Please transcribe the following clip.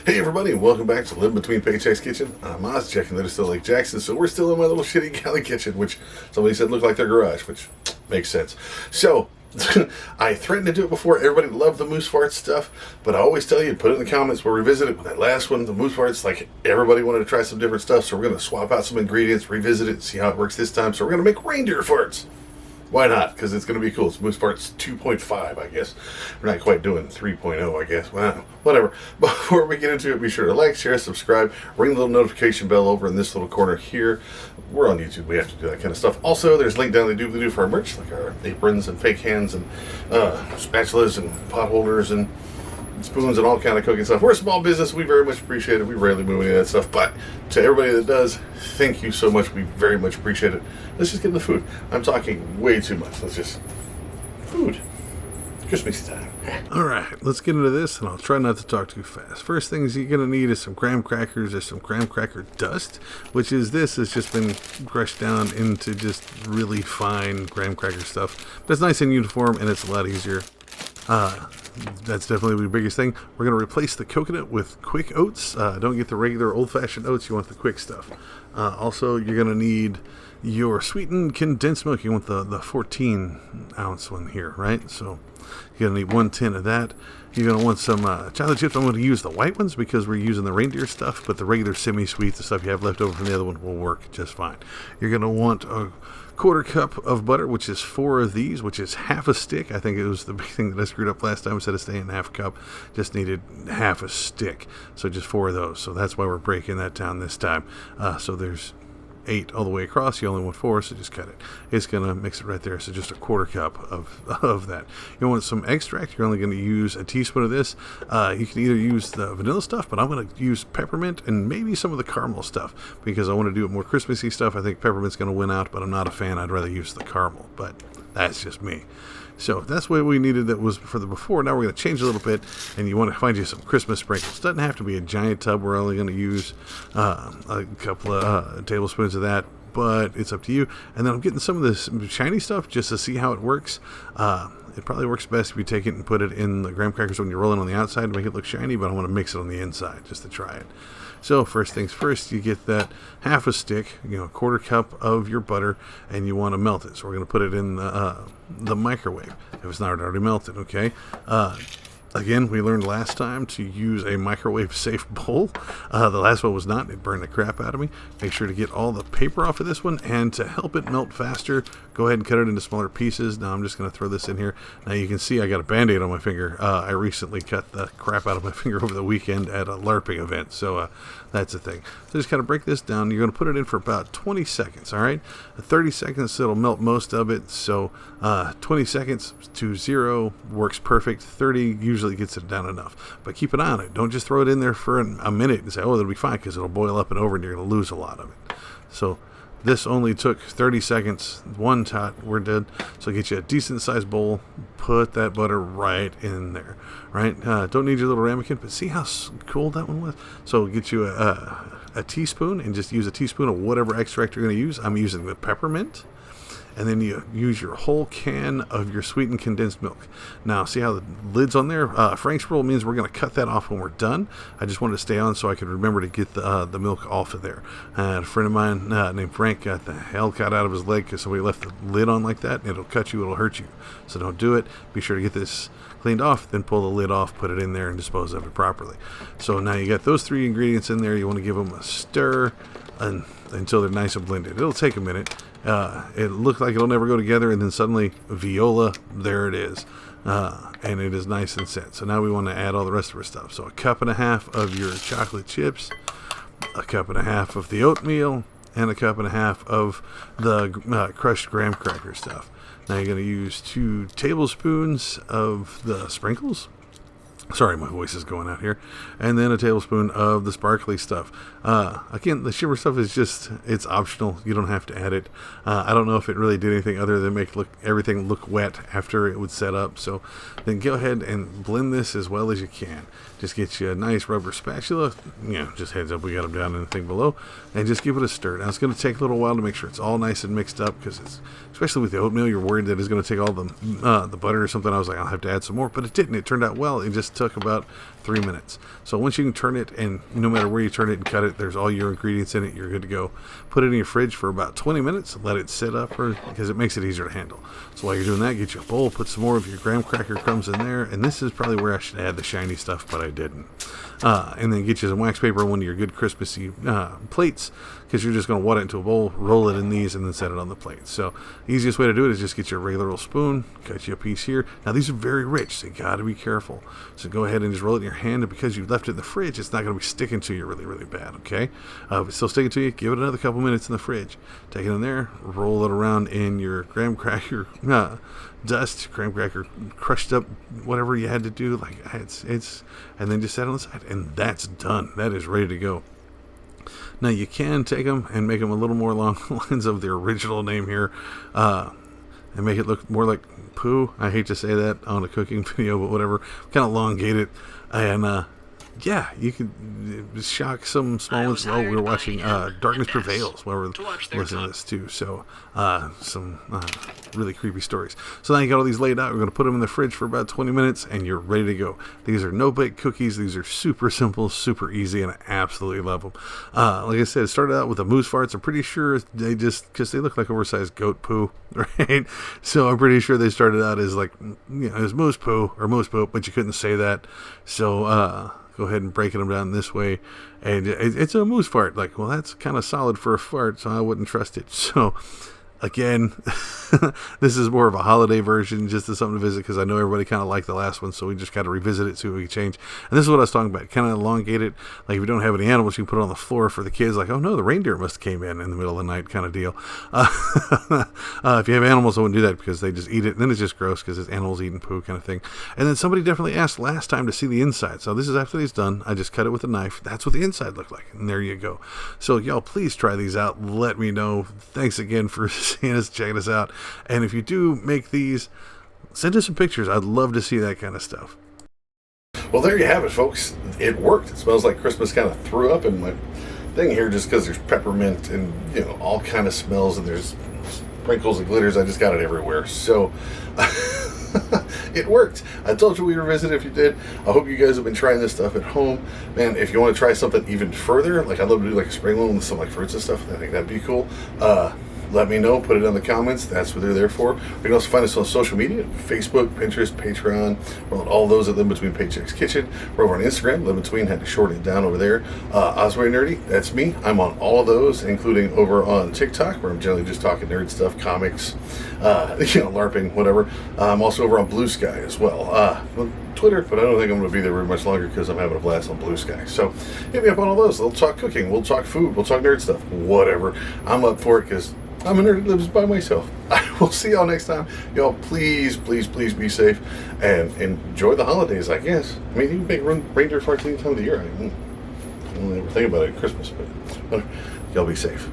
Hey everybody, and welcome back to Live Between Paychecks Kitchen. I'm Oz, checking that it's still Lake Jackson, so we're still in my little shitty galley kitchen, which somebody said looked like their garage, which makes sense. So, I threatened to do it before. Everybody loved the moose fart stuff, but I always tell you, put it in the comments, we'll revisit it. With that last one, the moose farts, like everybody wanted to try some different stuff, so we're going to swap out some ingredients, revisit it, see how it works this time. So we're going to make reindeer farts. Why not? Because it's going to be cool. It's Moose Farts 2.5, I guess. We're not quite doing 3.0, I guess. Well, whatever. Before we get into it, be sure to like, share, subscribe, ring the little notification bell over in this little corner here. We're on YouTube. We have to do that kind of stuff. Also, there's a link down the doobly-doo for our merch, like our aprons and fake hands and spatulas and pot holders and spoons and all kind of cooking stuff. We're a small business. We very much appreciate it. We rarely move any of that stuff, but to everybody that does, thank you so much. We very much appreciate it. Let's just get into food. I'm talking way too much. Let's just food. Christmas time. All right, let's get into this, and I'll try not to talk too fast. First things you're going to need is some graham crackers or some graham cracker dust, which is this has just been crushed down into just really fine graham cracker stuff. But it's nice and uniform, and it's a lot easier. That's definitely the biggest thing. We're going to replace the coconut with quick oats. Don't get the regular old-fashioned oats. You want the quick stuff. Also, you're going to need your sweetened condensed milk. You want the 14-ounce one here, right? So you're going to need 1 tin of that. You're going to want some chocolate chips. I'm going to use the white ones because we're using the reindeer stuff, but the regular semi-sweet, the stuff you have left over from the other one, will work just fine. You're going to want a 1/4 cup of butter, which is 4 of these, which is half a stick. I think it was the big thing that I screwed up last time. Instead of staying half a cup, just needed half a stick. So just 4 of those. So that's why we're breaking that down this time. So there's 8 all the way across. You only want 4, so just cut it. It's going to mix it right there. So just a 1/4 cup of that. You want some extract. You're only going to use a teaspoon of this. You can either use the vanilla stuff, but I'm going to use peppermint and maybe some of the caramel stuff because I want to do it more Christmassy stuff. I think peppermint's going to win out, but I'm not a fan. I'd rather use the caramel, but that's just me. So that's what we needed. That was for the before. Now we're going to change a little bit, and you want to find you some Christmas sprinkles. Doesn't have to be a giant tub. We're only going to use a couple of tablespoons of that, but it's up to you. And then I'm getting some of this shiny stuff just to see how it works. It probably works best if you take it and put it in the graham crackers when you're rolling on the outside to make it look shiny, but I want to mix it on the inside just to try it. So first things first, you get that half a stick, a 1/4 cup of your butter, and you want to melt it. So we're going to put it in the microwave if it's not already melted, okay? Again, we learned last time to use a microwave-safe bowl. The last one was not. It burned the crap out of me. Make sure to get all the paper off of this one, and to help it melt faster, go ahead and cut it into smaller pieces. Now I'm just going to throw this in here. Now you can see I got a Band-Aid on my finger. I recently cut the crap out of my finger over the weekend at a LARPing event, so that's the thing. So just kind of break this down. You're going to put it in for about 20 seconds, all right? 30 seconds, it'll melt most of it, so 20 seconds to 0 works perfect. 30 usually gets it down enough. But keep an eye on it. Don't just throw it in there for a minute and say, oh, that'll be fine, because it'll boil up and over and you're going to lose a lot of it. So this only took 30 seconds. One tot, we're dead. So get you a decent sized bowl. Put that butter right in there. Right? Don't need your little ramekin, but see how cool that one was? So get you a teaspoon and just use a teaspoon of whatever extract you're going to use. I'm using the peppermint. And then you use your whole can of your sweetened condensed milk. Now, see how the lid's on there? Frank's rule means we're going to cut that off when we're done. I just wanted to stay on so I could remember to get the milk off of there. A friend of mine named Frank got the hell cut out of his leg because somebody left the lid on like that. And it'll cut you, it'll hurt you. So don't do it. Be sure to get this cleaned off, then pull the lid off, put it in there, and dispose of it properly. So now you got those 3 ingredients in there. You want to give them a stir until they're nice and blended. It'll take a minute. It looks like it'll never go together, and then suddenly, viola, there it is. And it is nice and set. So now we want to add all the rest of our stuff. So 1.5 cups of your chocolate chips, 1.5 cups of the oatmeal, and 1.5 cups of the crushed graham cracker stuff. Now you're going to use 2 tablespoons of the sprinkles. Sorry, my voice is going out here. And then a tablespoon of the sparkly stuff. Again, the shimmer stuff is just, it's optional. You don't have to add it. I don't know if it really did anything other than make everything look wet after it would set up. So then go ahead and blend this as well as you can. Just get you a nice rubber spatula. Just heads up, we got them down in the thing below. And just give it a stir. Now, it's going to take a little while to make sure it's all nice and mixed up, because it's, especially with the oatmeal, you're worried that it's going to take all the butter or something. I was like, I'll have to add some more. But it didn't. It turned out well. It just took about 3 minutes. So once you can turn it, and no matter where you turn it and cut it, there's all your ingredients in it, you're good to go. Put it in your fridge for about 20 minutes, let it sit up, because it makes it easier to handle. So while you're doing that, get you a bowl, put some more of your graham cracker crumbs in there, and this is probably where I should add the shiny stuff, but I didn't. And then get you some wax paper on one of your good Christmassy plates, because you're just going to wad it into a bowl, roll it in these, and then set it on the plate. So the easiest way to do it is just get your regular little spoon, cut you a piece here. Now these are very rich, so you got to be careful. So go ahead and just roll it in your hand, and because you left it in the fridge, it's not going to be sticking to you really, really bad, okay? If it's still sticking to you, give it another couple minutes in the fridge. Take it in there, roll it around in your graham cracker dust, graham cracker crushed up, whatever you had to do, like it's, and then just set it on the side, and that's done. That is ready to go. Now you can take them and make them a little more along the lines of the original name here, and make it look more like poo. I hate to say that on a cooking video, but whatever. Kind of elongate it, and yeah, you could shock some small ones. Oh, we were watching Darkness Prevails while we're listening to this too. So some really creepy stories. So now you got all these laid out. We're going to put them in the fridge for about 20 minutes, and you're ready to go. These are no-bake cookies. These are super simple, super easy, and I absolutely love them. Like I said, it started out with the moose farts. I'm pretty sure they just, because they look like oversized goat poo, right? So I'm pretty sure they started out as like, as moose poo or moose poop, but you couldn't say that. So go ahead and breaking them down this way, and it's a moose fart. Like, well, that's kind of solid for a fart, so I wouldn't trust it. So again, this is more of a holiday version, just as something to visit, because I know everybody kind of liked the last one, so we just got to revisit it, see what we can change. And this is what I was talking about, kind of elongate it. Like if you don't have any animals, you can put it on the floor for the kids, like, oh no, the reindeer must have came in the middle of the night kind of deal. If you have animals, I wouldn't do that, because they just eat it, and then it's just gross, because it's animals eating poo kind of thing. And then somebody definitely asked last time to see the inside, so this is after these done. I just cut it with a knife. That's what the inside looked like, and there you go. So y'all, please try these out. Let me know. Thanks again for seeing us, checking us out. And if you do make these, send us some pictures. I'd love to see that kind of stuff. Well, there you have it, folks. It worked. It smells like Christmas. Kind of threw up in my thing here just because there's peppermint and, all kind of smells, and there's sprinkles and glitters. I just got it everywhere. So it worked. I told you we revisit if you did. I hope you guys have been trying this stuff at home. Man, if you want to try something even further, like I'd love to do like a spring one with some like fruits and stuff. I think that'd be cool. Let me know. Put it in the comments. That's what they're there for. You can also find us on social media: Facebook, Pinterest, Patreon. We're on all those at Live Between Paychecks Kitchen. We're over on Instagram. Live Between, had to shorten it down over there. Osway Nerdy, that's me. I'm on all of those, including over on TikTok, where I'm generally just talking nerd stuff, comics, LARPing, whatever. I'm also over on Blue Sky as well. Twitter, but I don't think I'm going to be there very much longer because I'm having a blast on Blue Sky. So hit me up on all those. We'll talk cooking. We'll talk food. We'll talk nerd stuff. Whatever. I'm up for it because I'm a nerd that lives by myself. I will see y'all next time. Y'all, please, please, please be safe and enjoy the holidays, I guess. I mean, you can make reindeer farts any time of the year. I don't ever think about it at Christmas, but y'all be safe.